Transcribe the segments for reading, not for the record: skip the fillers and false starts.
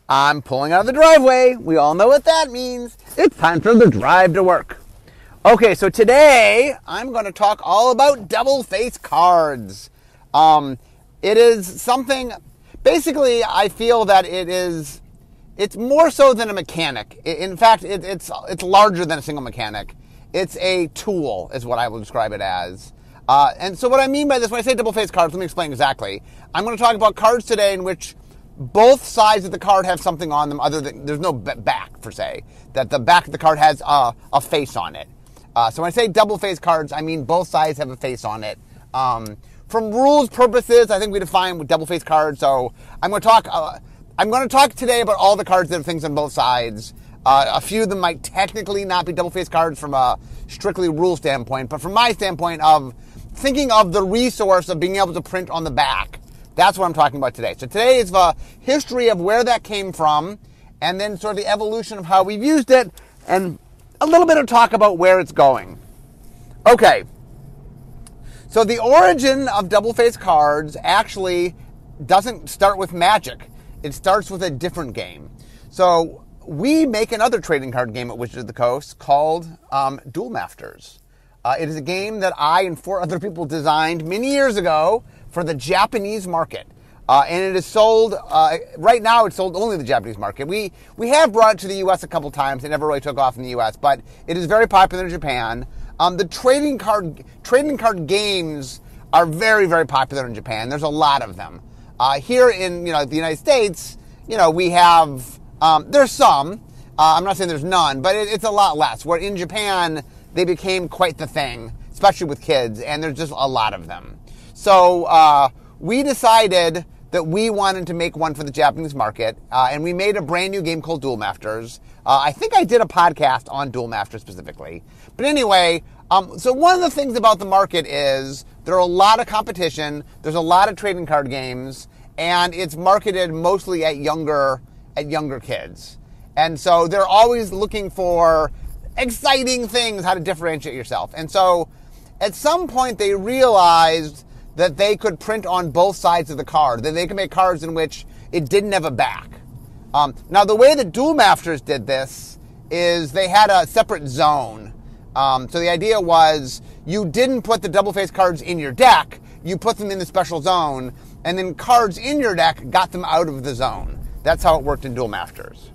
I'm pulling out of the driveway. We all know what that means. It's time for the drive to work. Okay, so today I'm going to talk all about double-face cards. It is something, basically I feel that it's more so than a mechanic. In fact, it's larger than a single mechanic. It's a tool is what I will describe it as. And so what I mean by this, when I say double-face cards, let me explain exactly. I'm going to talk about cards today in which both sides of the card have something on them other than, there's no back, per se. That the back of the card has a face on it. So when I say double-face cards, I mean both sides have a face on it. From rules purposes, I think we define double-face cards. So I'm going to talk today about all the cards that have things on both sides. A few of them might technically not be double-face cards from a strictly rule standpoint, but from my standpoint of thinking of the resource of being able to print on the back, that's what I'm talking about today. So today is the history of where that came from, and then sort of the evolution of how we've used it, and a little bit of talk about where it's going. Okay. So the origin of double-face cards actually doesn't start with Magic. It starts with a different game. So we make another trading card game at Wizards of the Coast called Duel Masters. It is a game that I and 4 other people designed many years ago for the Japanese market. And it is sold, right now it's sold only in the Japanese market. We have brought it to the U.S. a couple times. It never really took off in the U.S., but it is very popular in Japan. The trading card games are very, very popular in Japan. There's a lot of them. Here in the United States, we have, there's some. I'm not saying there's none, but it's a lot less. Where in Japan, they became quite the thing, especially with kids, and there's just a lot of them. So we decided that we wanted to make one for the Japanese market, and we made a brand new game called Duel Masters. I think I did a podcast on Duel Masters specifically. But anyway, so one of the things about the market is there are a lot of competition, there's a lot of trading card games, and it's marketed mostly at younger kids. And so they're always looking for exciting things, how to differentiate yourself. And so at some point they realized that they could print on both sides of the card, that they could make cards in which it didn't have a back. Now the way that Duel Masters did this is they had a separate zone. So the idea was you didn't put the double-face cards in your deck, you put them in the special zone, and then cards in your deck got them out of the zone. That's how it worked in Duel Masters.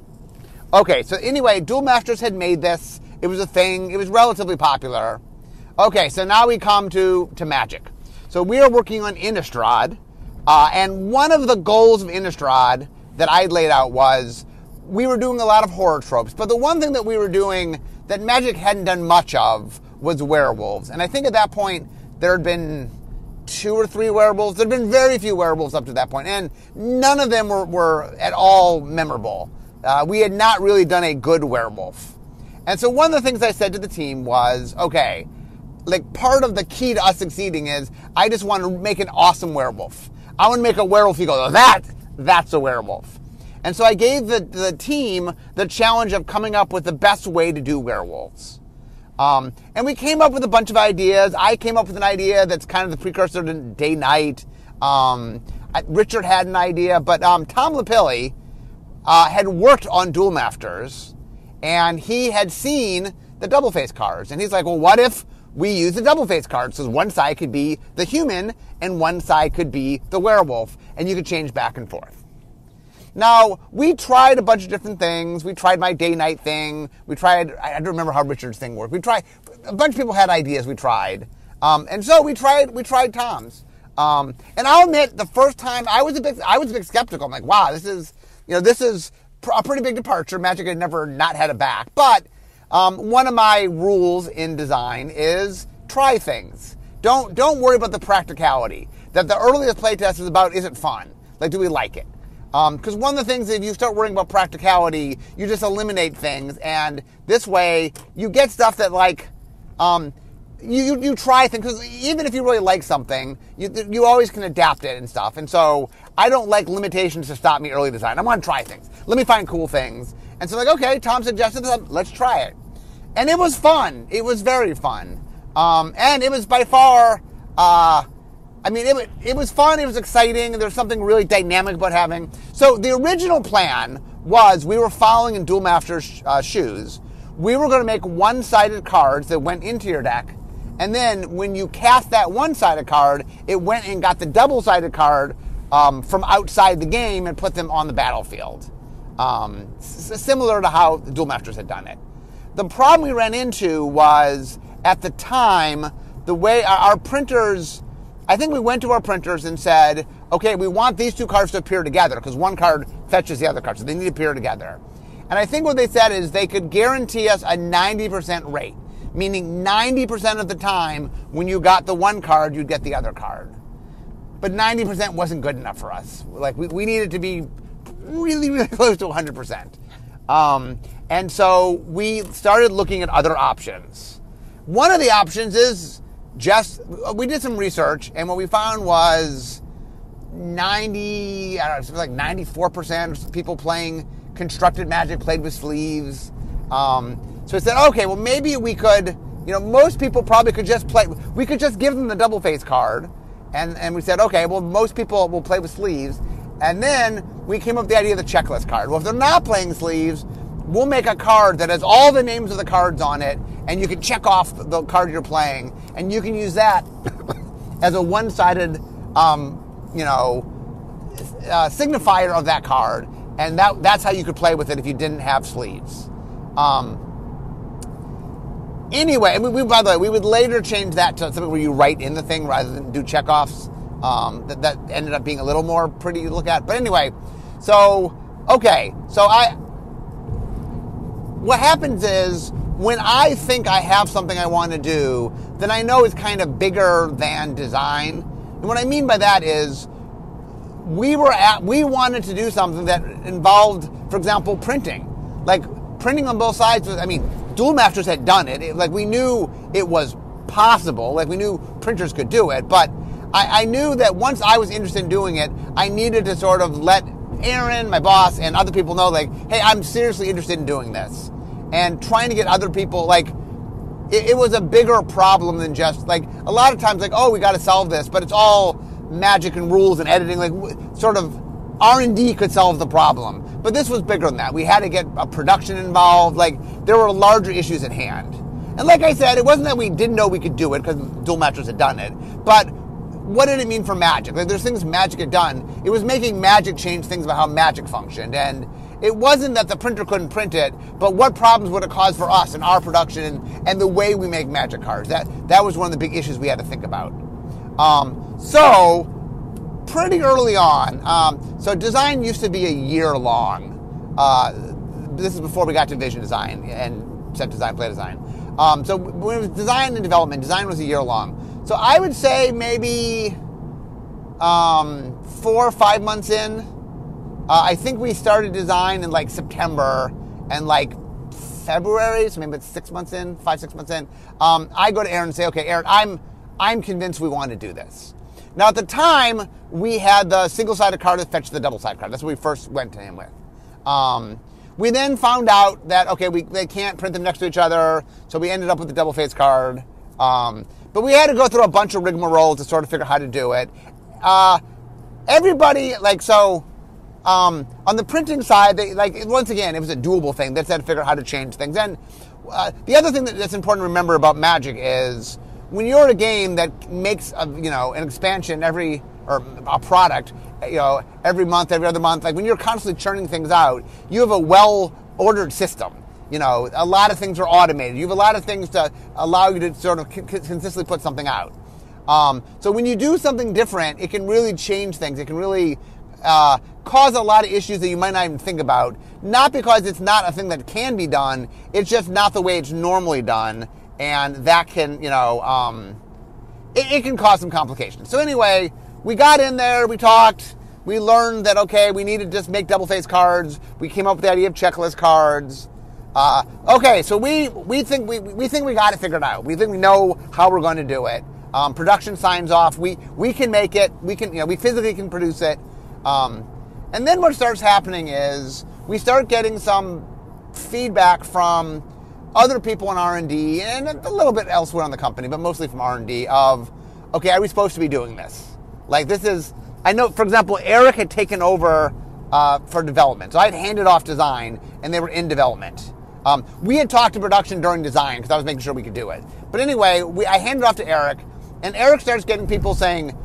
Okay, so anyway, Duel Masters had made this. It was a thing. It was relatively popular. Okay, so now we come to Magic. So we are working on Innistrad, and one of the goals of Innistrad that I laid out was we were doing a lot of horror tropes, but the one thing that we were doing that Magic hadn't done much of was werewolves. And I think at that point there had been 2 or 3 werewolves. There had been very few werewolves up to that point, and none of them were at all memorable. We had not really done a good werewolf. And so one of the things I said to the team was, okay, like part of the key to us succeeding is I just want to make an awesome werewolf. I want to make a werewolf you go, that's a werewolf. And so I gave the team the challenge of coming up with the best way to do werewolves. And we came up with a bunch of ideas. I came up with an idea that's kind of the precursor to Day-Night. Richard had an idea, but Tom Lapilli had worked on Duel Masters, and he had seen the double-face cards. And he's like, well, what if we use the double-face cards? So one side could be the human, and one side could be the werewolf, and you could change back and forth. Now, we tried a bunch of different things. We tried my Day-Night thing. I don't remember how Richard's thing worked. A bunch of people had ideas we tried. And so we tried Tom's. And I'll admit, the first time, I was a bit skeptical. I'm like, wow, this is a pretty big departure. Magic had never not had a back. But one of my rules in design is try things. Don't worry about the practicality. That the earliest playtest is about, is it fun? Like, do we like it? Because one of the things, if you start worrying about practicality, you just eliminate things, and this way you get stuff that like you try things, because even if you really like something, you always can adapt it and stuff. And so I don't like limitations to stop me early design. I want to try things. Let me find cool things. And so like, okay, Tom suggested that, let's try it. And it was fun. It was very fun. And it was by far, it was fun. It was exciting. There's something really dynamic about having. So the original plan was we were following in Duel Masters shoes. We were going to make one-sided cards that went into your deck, and then when you cast that one-sided card, it went and got the double-sided card from outside the game and put them on the battlefield. Similar to how the Duel Masters had done it. The problem we ran into was, at the time, the way our printers, I think we went to our printers and said, okay, we want these two cards to appear together because one card fetches the other card, so they need to appear together. And I think what they said is they could guarantee us a 90% rate, meaning 90% of the time when you got the one card, you'd get the other card. But 90% wasn't good enough for us. Like, we needed to be really, really close to 100%. And so we started looking at other options. One of the options is we did some research, and what we found was 94% of people playing constructed Magic played with sleeves. So we said, okay, well, maybe we could, most people probably could just play, we could just give them the double face card. And we said, okay, well, most people will play with sleeves. And then we came up with the idea of the checklist card. Well, if they're not playing sleeves, we'll make a card that has all the names of the cards on it, and you can check off the card you're playing, and you can use that as a one-sided, signifier of that card, and that's how you could play with it if you didn't have sleeves. Anyway, by the way, we would later change that to something where you write in the thing rather than do checkoffs. That ended up being a little more pretty to look at. But anyway, what happens is when I think I have something I want to do, then I know it's kind of bigger than design. And what I mean by that is we wanted to do something that involved, for example, printing. Like printing on both sides. Duel Masters had done it. We knew it was possible. We knew printers could do it. But I knew that once I was interested in doing it, I needed to sort of let Aaron, my boss, and other people know, hey, I'm seriously interested in doing this. And trying to get other people, it was a bigger problem than just, a lot of times, we got to solve this, but it's all magic and rules and editing, sort of R&D could solve the problem. But this was bigger than that. We had to get a production involved. There were larger issues at hand. And like I said, it wasn't that we didn't know we could do it because Duel Masters had done it. But what did it mean for Magic? There's things Magic had done. It was making Magic change things about how Magic functioned. And it wasn't that the printer couldn't print it, but what problems would it cause for us in our production and the way we make Magic cards? That was one of the big issues we had to think about. So pretty early on, so design used to be a year long. This is before we got to vision design and set design, play design. So when it was design and development, design was a year long. So I would say maybe 4 or 5 months in, I think we started design in September, and February, so maybe it's 6 months in, 5-6 months in, I go to Aaron and say, okay, Aaron, I'm convinced we want to do this. Now at the time, we had the single-sided card that fetched the double-sided card. That's what we first went to him with. We then found out that, okay, they can't print them next to each other, so we ended up with the double-face card. But we had to go through a bunch of rigmarole to sort of figure out how to do it. Everybody, on the printing side, once again, it was a doable thing. They just had to figure out how to change things. And the other thing that's important to remember about Magic is when you're at a game that makes an expansion or a product, every month, every other month, when you're constantly churning things out, you have a well-ordered system. A lot of things are automated. You have a lot of things to allow you to sort of consistently put something out. So when you do something different, it can really change things. It can really cause a lot of issues that you might not even think about. Not because it's not a thing that can be done. It's just not the way it's normally done. And that can, it can cause some complications. So anyway, we got in there, we talked, we learned that, okay, we need to just make double-face cards. We came up with the idea of checklist cards. Okay, so we think we got it figured out. We think we know how we're going to do it. Production signs off. We can make it. We can, we physically can produce it. And then what starts happening is we start getting some feedback from other people in R&D and a little bit elsewhere in the company, but mostly from R&D of, okay, are we supposed to be doing this? This is, I know, for example, Eric had taken over for development. So I had handed off design, and they were in development. We had talked to production during design because I was making sure we could do it. But anyway, I handed it off to Eric, and Eric starts getting people saying,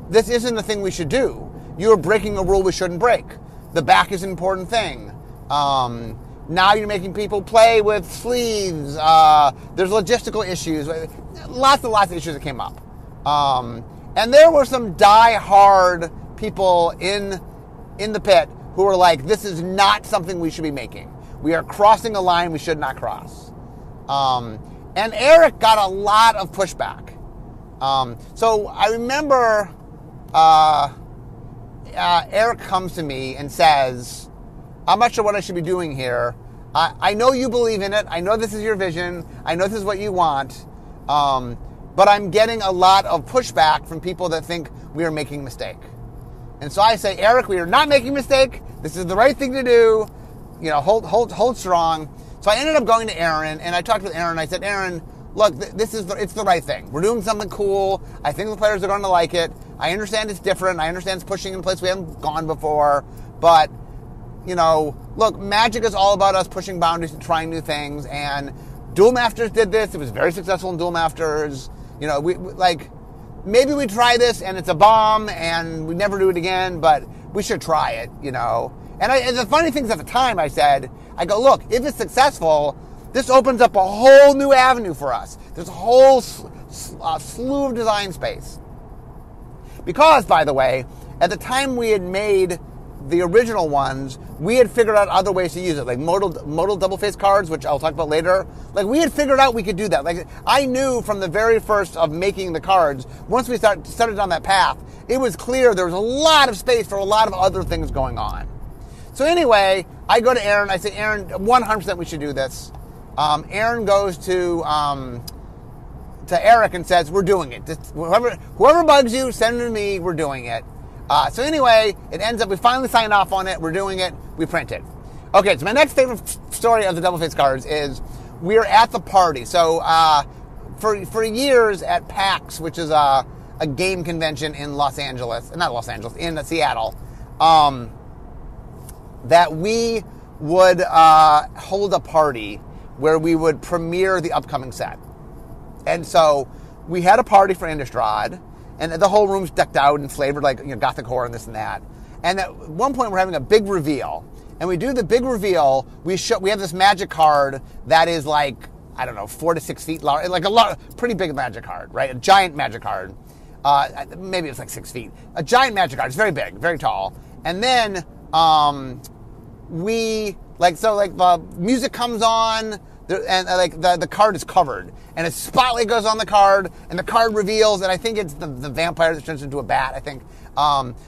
this isn't the thing we should do. You are breaking a rule we shouldn't break. The back is an important thing. Now you're making people play with sleeves. There's logistical issues. Lots of issues that came up. And there were some die-hard people in the pit who were like, this is not something we should be making. We are crossing a line we should not cross. And Eric got a lot of pushback. So I remember Eric comes to me and says, I'm not sure what I should be doing here. I know you believe in it. I know this is your vision. I know this is what you want. But I'm getting a lot of pushback from people that think we are making a mistake. And so I say, Eric, we are not making a mistake. This is the right thing to do. You know, hold strong. So I ended up going to Aaron, and I talked with Aaron. I said, Aaron, look, it's the right thing. We're doing something cool. I think the players are going to like it. I understand it's different. I understand it's pushing in a place we haven't gone before. But, you know, look, Magic is all about us pushing boundaries and trying new things. And Duel Masters did this. It was very successful in Duel Masters. You know, we maybe we try this and it's a bomb and we never do it again, but we should try it, you know. And the funny things at the time, I go, look, if it's successful, this opens up a whole new avenue for us. There's a whole slew of design space. Because, by the way, at the time we had made the original ones, we had figured out other ways to use it, like modal double-face cards, which I'll talk about later. Like, we had figured out we could do that. Like, I knew from the very first of making the cards, once we started down that path, it was clear there was a lot of space for a lot of other things going on. So anyway, I go to Aaron. I say, Aaron, 100% we should do this. Aaron goes to Eric and says, we're doing it. Whoever bugs you, send it to me. We're doing it. So anyway, it ends up, we finally sign off on it. We're doing it. We print it. Okay, so my next favorite story of the double face cards is we're at the party. So for years at PAX, which is a game convention in in Seattle, that we would hold a party where we would premiere the upcoming set. And so we had a party for Innistrad, and the whole room's decked out and flavored like, you know, gothic horror and this and that. And at one point we're having a big reveal. And we do the big reveal, we have this magic card that is like, I don't know, 4 to 6 feet long, like pretty big magic card, right? A giant magic card. Maybe it's like 6 feet. A giant magic card. It's very big, very tall. And then the music comes on, and the card is covered, and a spotlight goes on the card, and the card reveals, and I think it's the vampire that turns into a bat. I think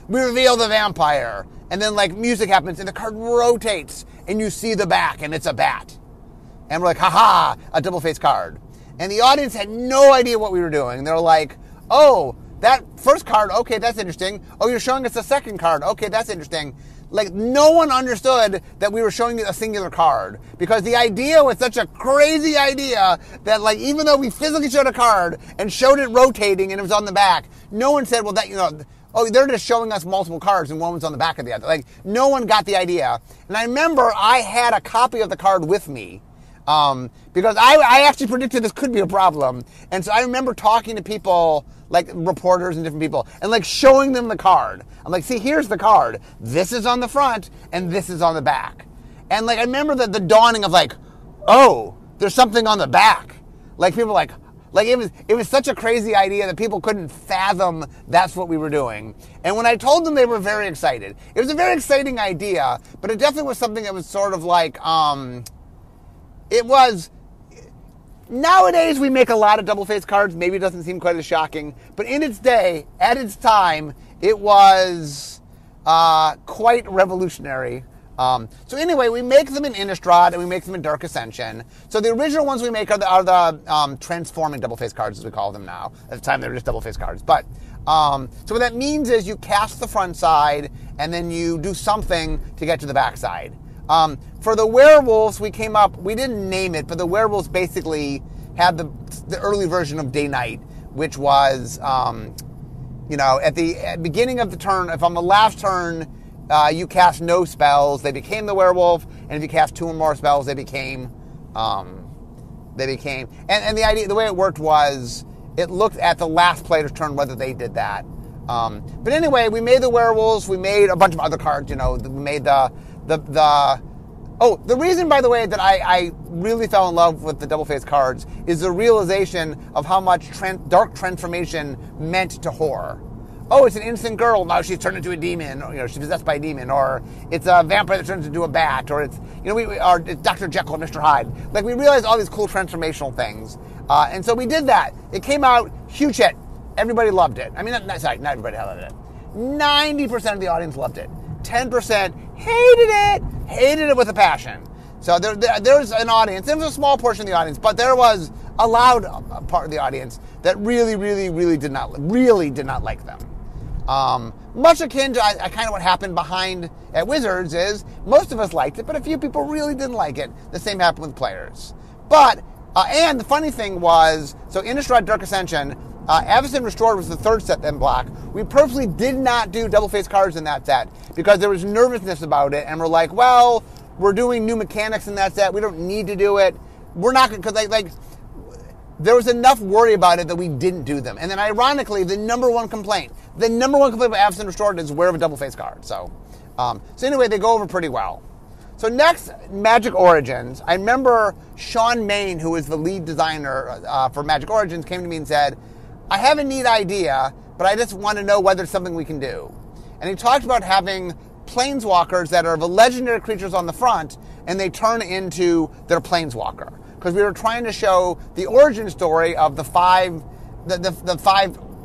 we reveal the vampire, and then like music happens, and the card rotates, and you see the back, and it's a bat, and we're like, haha, a double face card, and the audience had no idea what we were doing. They're like, oh, that first card, okay, that's interesting. Oh, you're showing us the second card, okay, that's interesting. Like, no one understood that we were showing you a singular card, because the idea was such a crazy idea that, like, even though we physically showed a card and showed it rotating and it was on the back, no one said, well, that, you know, oh, they're just showing us multiple cards and one was on the back of the other. Like, no one got the idea. And I remember I had a copy of the card with me, because I actually predicted this could be a problem. And so I remember talking to people, like reporters and different people, and like showing them the card. I'm like, see, here's the card. This is on the front, and this is on the back. And like, I remember the dawning of like, oh, there's something on the back. Like, people like it was such a crazy idea that people couldn't fathom that's what we were doing. And when I told them, they were very excited. It was a very exciting idea, but it definitely was something that was sort of like, it was. Nowadays, we make a lot of double-face cards. Maybe it doesn't seem quite as shocking. But in its day, at its time, it was quite revolutionary. So anyway, we make them in Innistrad, and we make them in Dark Ascension. So the original ones we make are the transforming double-face cards, as we call them now. At the time, they were just double-face cards. But so what that means is you cast the front side, and then you do something to get to the back side. For the werewolves, we didn't name it, but the werewolves basically had the early version of Day-Night, which was, at the beginning of the turn, if on the last turn you cast no spells, they became the werewolf, and if you cast 2 or more spells, they became. And the idea, the way it worked was, it looked at the last player's turn whether they did that. But anyway, we made the werewolves. We made a bunch of other cards. We made the reason, by the way, that I really fell in love with the double-faced cards is the realization of how much dark transformation meant to horror. Oh, it's an innocent girl, now she's turned into a demon, or she's possessed by a demon, or it's a vampire that turns into a bat, or it's it's Dr. Jekyll and Mr. Hyde. Like, we realized all these cool transformational things, and so we did that. It came out huge hit. Everybody loved it. I mean, not everybody loved it. 90% of the audience loved it. 10% hated it with a passion. So there's an audience. There was a small portion of the audience, but there was a loud part of the audience that really did not like them. Much akin to kind of what happened behind at Wizards is most of us liked it, but a few people really didn't like it. The same happened with players. But and the funny thing was, so Innistrad Dark Ascension, Avacyn Restored was the third set in block. We purposely did not do double-faced cards in that set because there was nervousness about it, and we're like, well, we're doing new mechanics in that set. We don't need to do it. We're not going to, because there was enough worry about it that we didn't do them. And then ironically, the number one complaint about Avacyn Restored is wear of a double-faced card. So anyway, they go over pretty well. So next, Magic Origins. I remember Sean Main, who is the lead designer for Magic Origins, came to me and said, I have a neat idea, but I just want to know whether it's something we can do. And he talked about having planeswalkers that are the legendary creatures on the front, and they turn into their planeswalker. Because we were trying to show the origin story of the five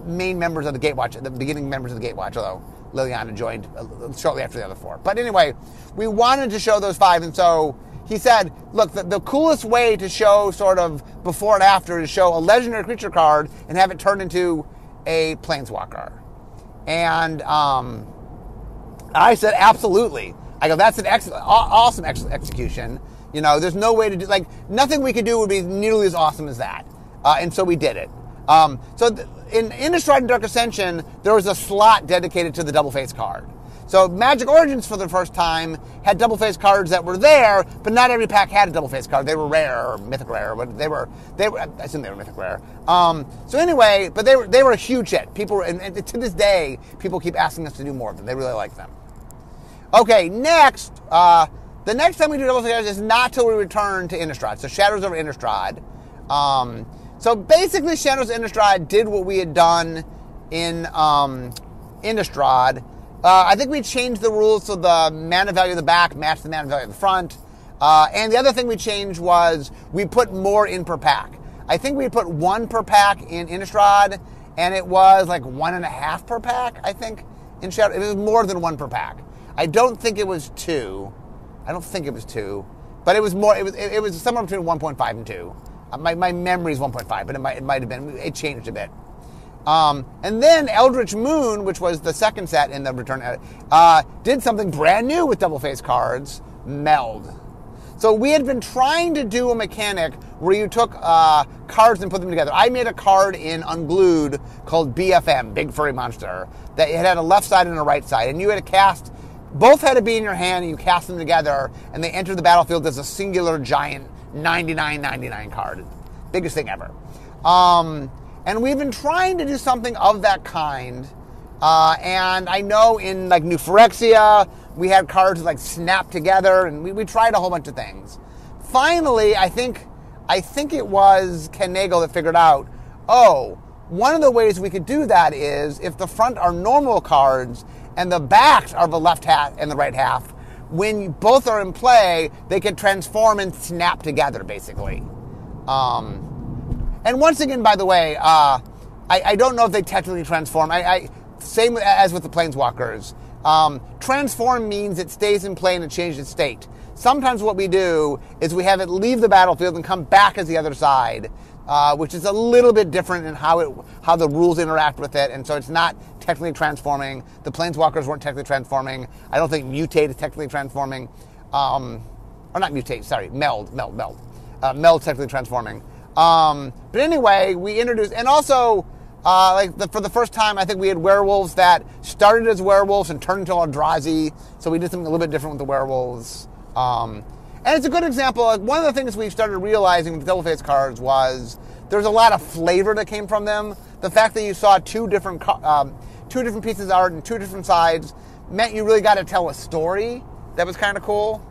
main members of the Gatewatch, the beginning members of the Gatewatch, although Liliana joined shortly after the other 4. But anyway, we wanted to show those 5, and so he said, look, the coolest way to show sort of before and after is show a legendary creature card and have it turn into a planeswalker. And I said, absolutely. I go, that's an awesome execution. There's no way to do, nothing we could do would be nearly as awesome as that. And so we did it. In Innistrad and Dark Ascension, there was a slot dedicated to the double-faced card. So Magic Origins, for the first time, had double-faced cards that were there, but not every pack had a double-faced card. They were rare, or mythic rare, but they were. I assume they were mythic rare. So anyway, but they were a huge hit. People, and to this day, people keep asking us to do more of them. They really like them. Okay, next, the next time we do double-faced cards is not till we return to Innistrad. So Shadows over Innistrad. So basically, Shadows over Innistrad did what we had done in Innistrad. I think we changed the rules so the mana value of the back matched the mana value of the front. And the other thing we changed was we put more in per pack. I think we put 1 per pack in Innistrad, and it was like 1.5 per pack, I think, in Shadow. It was more than 1 per pack. I don't think it was 2. But it was more. It was somewhere between 1.5 and 2. My memory is 1.5, but it might have been. It changed a bit. And then Eldritch Moon, which was the second set in the return, did something brand new with double-faced cards, Meld. So we had been trying to do a mechanic where you took cards and put them together. I made a card in Unglued called BFM, Big Furry Monster, that it had a left side and a right side, and you had to cast, both had to be in your hand, and you cast them together, and they enter the battlefield as a singular giant 99.99 card. Biggest thing ever. And we've been trying to do something of that kind. And I know in New Phyrexia, we had cards that snap together, and we tried a whole bunch of things. Finally, I think it was Ken Nagel that figured out, one of the ways we could do that is if the front are normal cards and the backs are the left half and the right half, when both are in play, they can transform and snap together, basically. And once again, by the way, I don't know if they technically transform. Same as with the Planeswalkers. Transform means it stays in play and it changes its state. Sometimes what we do is we have it leave the battlefield and come back as the other side, which is a little bit different in how the rules interact with it, and so it's not technically transforming. The Planeswalkers weren't technically transforming. I don't think Mutate is technically transforming. Or not Mutate, sorry, Meld. Meld's technically transforming. But anyway, we introduced, and also For the first time, I think we had werewolves that started as werewolves and turned into Eldrazi. So we did something a little bit different with the werewolves. And it's a good example. Like, one of the things we started realizing with Double Face cards was there's a lot of flavor that came from them. The fact that you saw two different pieces of art and two different sides meant you really got to tell a story. That was kind of cool.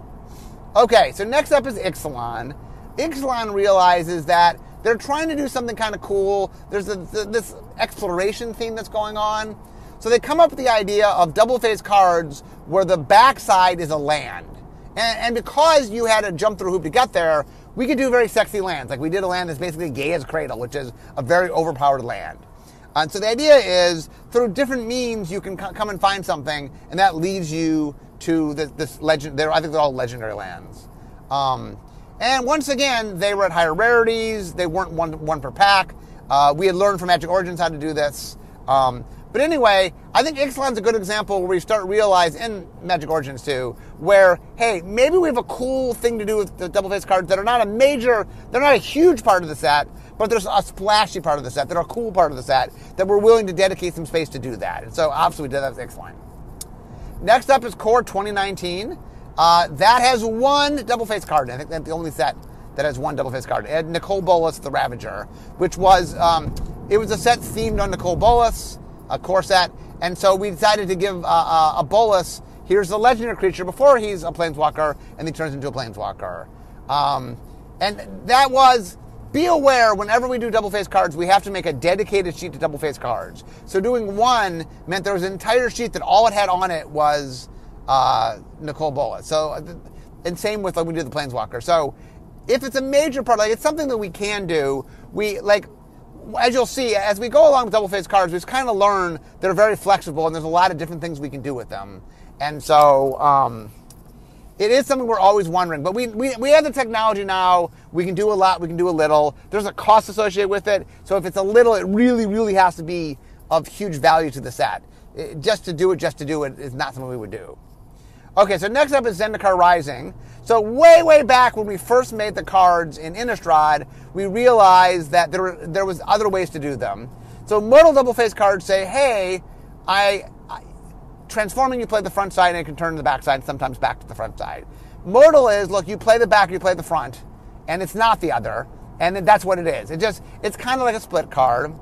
Okay, so next up is Ixalan. Ixalan realizes that they're trying to do something kind of cool. There's this exploration theme that's going on. So they come up with the idea of double-faced cards where the backside is a land. And because you had to jump through a hoop to get there, we could do very sexy lands. Like we did a land that's basically Gaia's Cradle, which is a very overpowered land. And so the idea is, through different means, you can come and find something, and that leads you to this legend. I think they're all legendary lands. And once again, they were at higher rarities. They weren't one per pack. We had learned from Magic Origins how to do this. But anyway, I think Ixalan's a good example where we start realizing, and Magic Origins too, where, hey, maybe we have a cool thing to do with the double-faced cards that are not they're not a huge part of the set, but there's a splashy part of the set, that are a cool part of the set, that we're willing to dedicate some space to do that. And so obviously we did that with Ixalan. Next up is Core 2019. That has one double-faced card. I think that's the only set that has one double-faced card. It had Nicol Bolas the Ravager, which was, it was a set themed on Nicol Bolas, a core set, and so we decided to give a Bolas, here's the legendary creature before he's a planeswalker, and he turns into a planeswalker. And that was, be aware, whenever we do double-faced cards, we have to make a dedicated sheet to double-faced cards. So doing one meant there was an entire sheet that all it had on it was Nicol Bolas. So, and same with when we did the planeswalker. So if it's a major part, like it's something that we can do, as you'll see, as we go along with double-faced cards, we just kind of learn they're very flexible and there's a lot of different things we can do with them. And so it is something we're always wondering. But we have the technology now. We can do a lot. We can do a little. There's a cost associated with it. So if it's a little, it really, really has to be of huge value to the set. Just to do it is not something we would do. Okay, so next up is Zendikar Rising. So way back when we first made the cards in Innistrad, we realized that there was other ways to do them. So mortal double-faced cards say, hey, transforming, you play the front side and it can turn to the back side and sometimes back to the front side. Mortal is, look, you play the back, you play the front, and it's not the other, and that's what it is. It's kind of like a split card,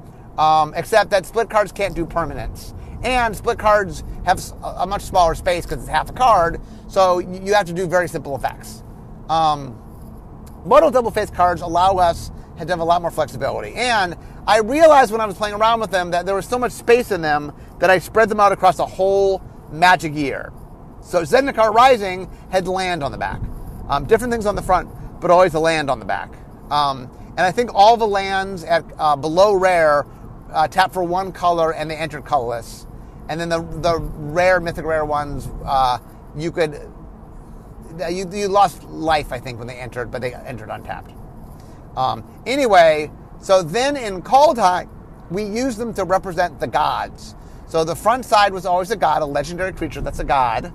except that split cards can't do permanents. And split cards have a much smaller space because it's half a card, so you have to do very simple effects. Mortal double-faced cards allow us to have a lot more flexibility. And I realized when I was playing around with them that there was so much space in them that I spread them out across a whole Magic year. So Zendikar Rising had land on the back. Different things on the front, but always a land on the back. And I think all the lands at below rare tap for one color and they entered colorless. And then the rare, mythic rare ones, you lost life, I think, when they entered, but they entered untapped. Anyway, so then in Kaldheim, we used them to represent the gods. So the front side was always a god, a legendary creature that's a god.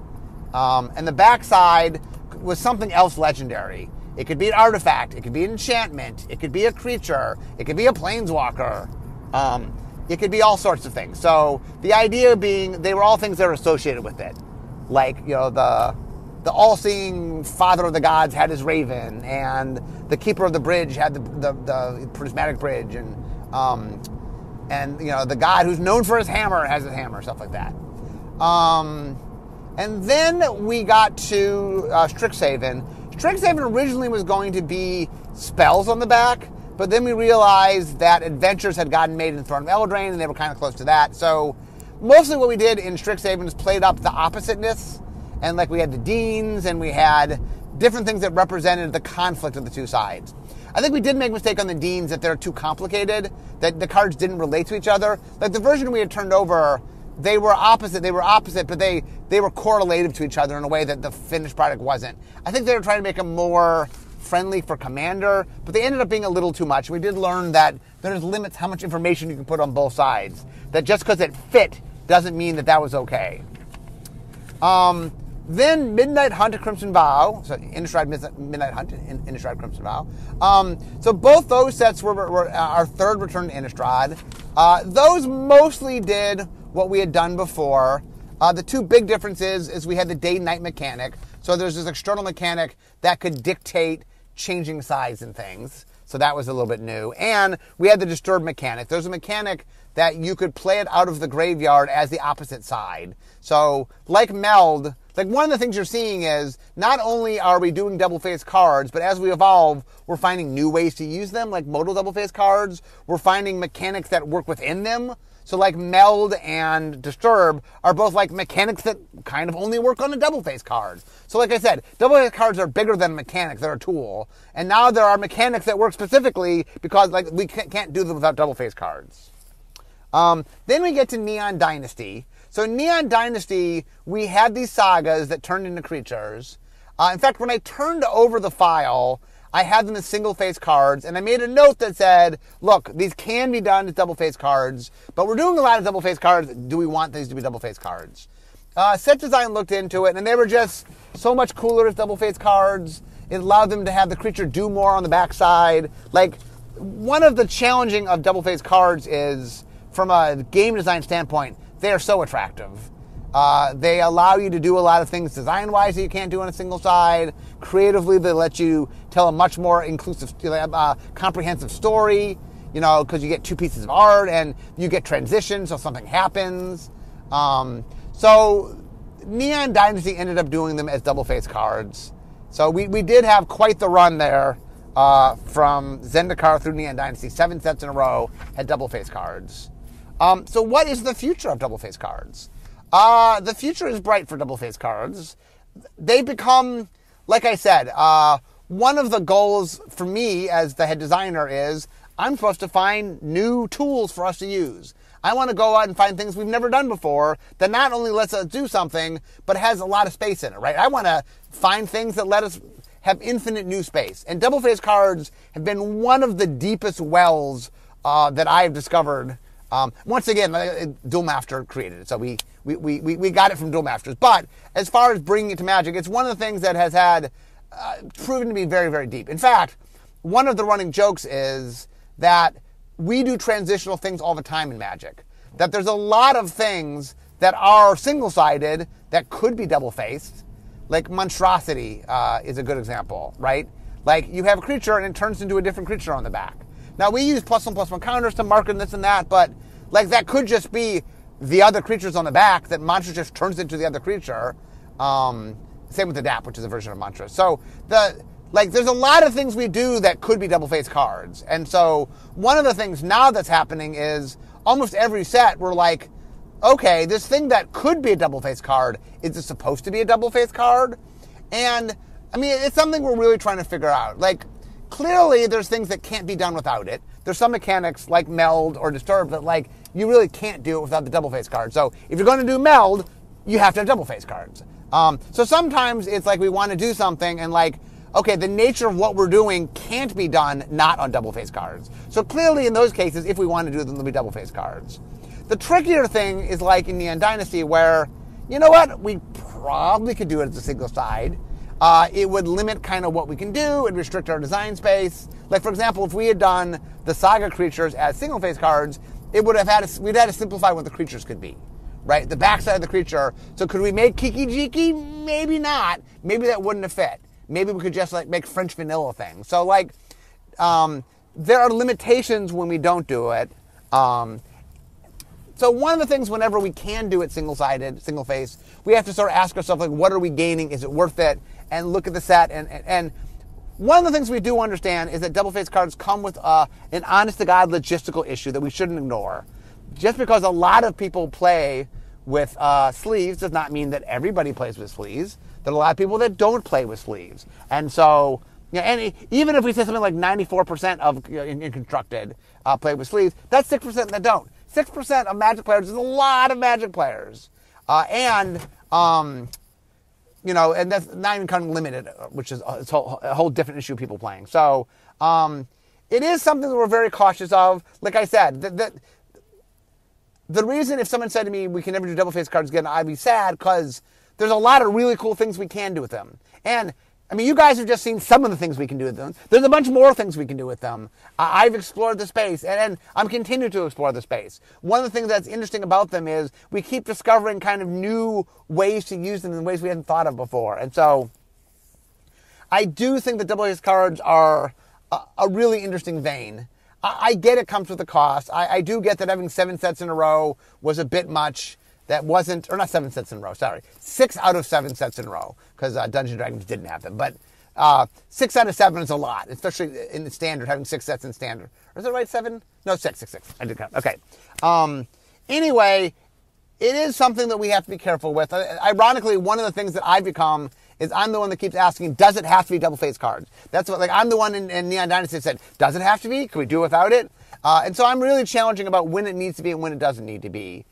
And the back side was something else legendary. It could be an artifact, it could be an enchantment, it could be a creature, it could be a planeswalker. It could be all sorts of things. So the idea being they were all things that are associated with it. Like, the all-seeing father of the gods had his raven, and the keeper of the bridge had the prismatic bridge, and the god who's known for his hammer has his hammer, stuff like that. And then we got to Strixhaven. Strixhaven originally was going to be spells on the back, but then we realized that adventures had gotten made in Throne of Eldraine, and they were kind of close to that. So mostly what we did in Strixhaven is played up the oppositeness. And like we had the Deans, and we had different things that represented the conflict of the two sides. I think we did make a mistake on the Deans that they're too complicated, that the cards didn't relate to each other. Like the version we had turned over, they were opposite, but they were correlative to each other in a way that the finished product wasn't. I think they were trying to make them more friendly for Commander, but they ended up being a little too much. We did learn that there's limits how much information you can put on both Then Midnight Hunt to Crimson Vow, so Innistrad Midnight Hunt, Innistrad Crimson Vow. So both those sets were our third return to Innistrad. Those mostly did what we had done before. The two big differences is we had the day-night mechanic. So there's this external mechanic that could dictate changing size and things. So that was a little bit new. And we had the Disturb mechanic. There's a mechanic that you could play it out of the graveyard as the opposite side. So like Meld, like one of the things you're seeing is not only are we doing double-face cards, but as we evolve, we're finding new ways to use them, like modal double-face cards. We're finding mechanics that work within them. So like Meld and Disturb are both like mechanics that kind of only work on a double-face card. So like I said, double-face cards are bigger than mechanics. They're a tool. And now there are mechanics that work specifically because like we can't do them without double-face cards. Then we get to Neon Dynasty. So in Neon Dynasty, we had these sagas that turned into creatures. In fact, when I turned over the file, I had them as single-face cards, and I made a note that said, look, these can be done as double-face cards, but we're doing a lot of double-face cards. Do we want these to be double-face cards? Set Design looked into it, and they were just so much cooler as double-face cards. It allowed them to have the creature do more on the backside. Like, one of the challenging of double-face cards is, from a game design standpoint, they are so attractive. They allow you to do a lot of things design-wise that you can't do on a single side. Creatively, they let you tell a much more inclusive, comprehensive story, because you get two pieces of art and you get transition, so something happens. So Neon Dynasty ended up doing them as double-face cards. So we did have quite the run there from Zendikar through Neon Dynasty. 7 sets in a row had double-face cards. So what is the future of double-face cards? The future is bright for double-face cards. They become, like I said, one of the goals for me as the head designer is I'm supposed to find new tools for us to use. I want to go out and find things we've never done before that not only lets us do something, but has a lot of space in it, right? I want to find things that let us have infinite new space. And double-face cards have been one of the deepest wells that I've discovered. Once again, Duel Master created it, so we got it from Duel Masters. But as far as bringing it to Magic, it's one of the things that has had proven to be very, very deep. In fact, one of the running jokes is that we do transitional things all the time in Magic. That there's a lot of things that are single-sided that could be double-faced. Like Monstrosity is a good example, right? Like you have a creature and it turns into a different creature on the back. Now, we use +1/+1 counters to mark and this and that, but like that could just be the other creatures on the back that Mantra just turns into the other creature. Same with the DAP, which is a version of Mantra. So there's a lot of things we do that could be double-face cards. And so one of the things now that's happening is almost every set we're like, okay, this thing that could be a double-face card, is it supposed to be a double-face card? And I mean, it's something we're really trying to figure out. Like, clearly, there's things that can't be done without it. There's some mechanics like Meld or Disturb that like you really can't do it without the double-face card. So if you're going to do Meld, you have to have double-face cards. So sometimes it's like we want to do something and like, okay, the nature of what we're doing can't be done not on double-face cards. So clearly in those cases, if we want to do them, they'll be double-face cards. The trickier thing is like in Neon Dynasty where, you know what, we probably could do it as a single side. It would limit kind of what we can do and restrict our design space. Like, for example, if we had done the Saga creatures as single-face cards, it would have we'd had to simplify what the creatures could be, right? The backside of the creature. So could we make Kiki Jiki? Maybe not. Maybe that wouldn't have fit. Maybe we could just like make French vanilla things. So like, there are limitations when we don't do it. So one of the things whenever we can do it single-sided, single-face, we have to sort of ask ourselves, like, what are we gaining? Is it worth it? And look at the set. And one of the things we do understand is that double-face cards come with an honest-to-God logistical issue that we shouldn't ignore. Just because a lot of people play with sleeves does not mean that everybody plays with sleeves. There are a lot of people that don't play with sleeves. And so, and even if we say something like 94% of in Constructed play with sleeves, that's 6% that don't. 6% of Magic players is a lot of Magic players. And that's not even kind of limited, which is a whole different issue of people playing. So it is something that we're very cautious of. Like I said, the reason if someone said to me, we can never do double-face cards again, I'd be sad because there's a lot of really cool things we can do with them. And I mean, you guys have just seen some of the things we can do with them. There's a bunch more things we can do with them. I've explored the space, and I'm continuing to explore the space. One of the things that's interesting about them is we keep discovering kind of new ways to use them in ways we hadn't thought of before. And so I do think that double face cards are a really interesting vein. I get it comes with a cost. I do get that having 7 sets in a row was a bit much. That wasn't, or not 7 sets in a row, sorry. 6 out of 7 sets in a row, because Dungeons & Dragons didn't have them. But 6 out of 7 is a lot, especially in the standard, having 6 sets in standard. Or is it right, 7? No, 6. I did count. Okay. Anyway, it is something that we have to be careful with. Ironically, one of the things that I've become is I'm the one that keeps asking, does it have to be double face cards? That's what, like, I'm the one in Neon Dynasty that said, does it have to be? Can we do without it? And so I'm really challenging about when it needs to be and when it doesn't need to be.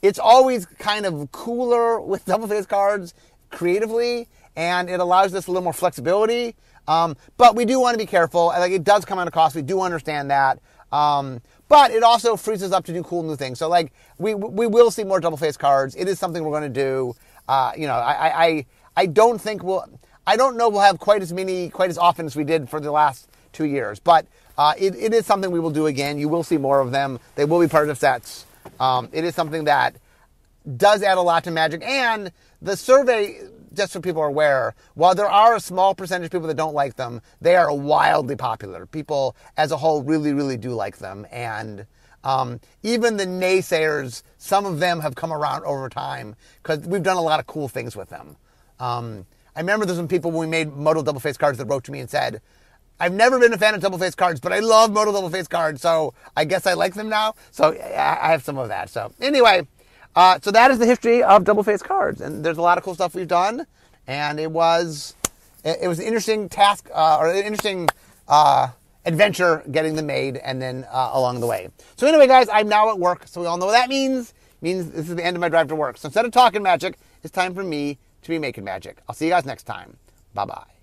It's always kind of cooler with double face cards creatively, and it allows us a little more flexibility. But we do want to be careful. Like, it does come at a cost. We do understand that. But it also frees us up to do cool new things. So, like, we will see more double face cards. It is something we're going to do. I don't know we'll have quite as often as we did for the last 2 years. But it is something we will do again. You will see more of them. They will be part of sets. It is something that does add a lot to Magic. And the survey, just so people are aware, while there are a small percentage of people that don't like them, they are wildly popular. People as a whole really, really do like them. And even the naysayers, some of them have come around over time because we've done a lot of cool things with them. I remember there's some people when we made Modal double face cards that wrote to me and said, I've never been a fan of double face cards, but I love Modal double face cards, so I guess I like them now. So I have some of that. So anyway, so that is the history of double face cards, and there's a lot of cool stuff we've done, and it was an interesting task or an interesting adventure getting them made, and then along the way. So anyway, guys, I'm now at work, so we all know what that means. It means this is the end of my drive to work. So instead of talking magic, it's time for me to be making magic. I'll see you guys next time. Bye bye.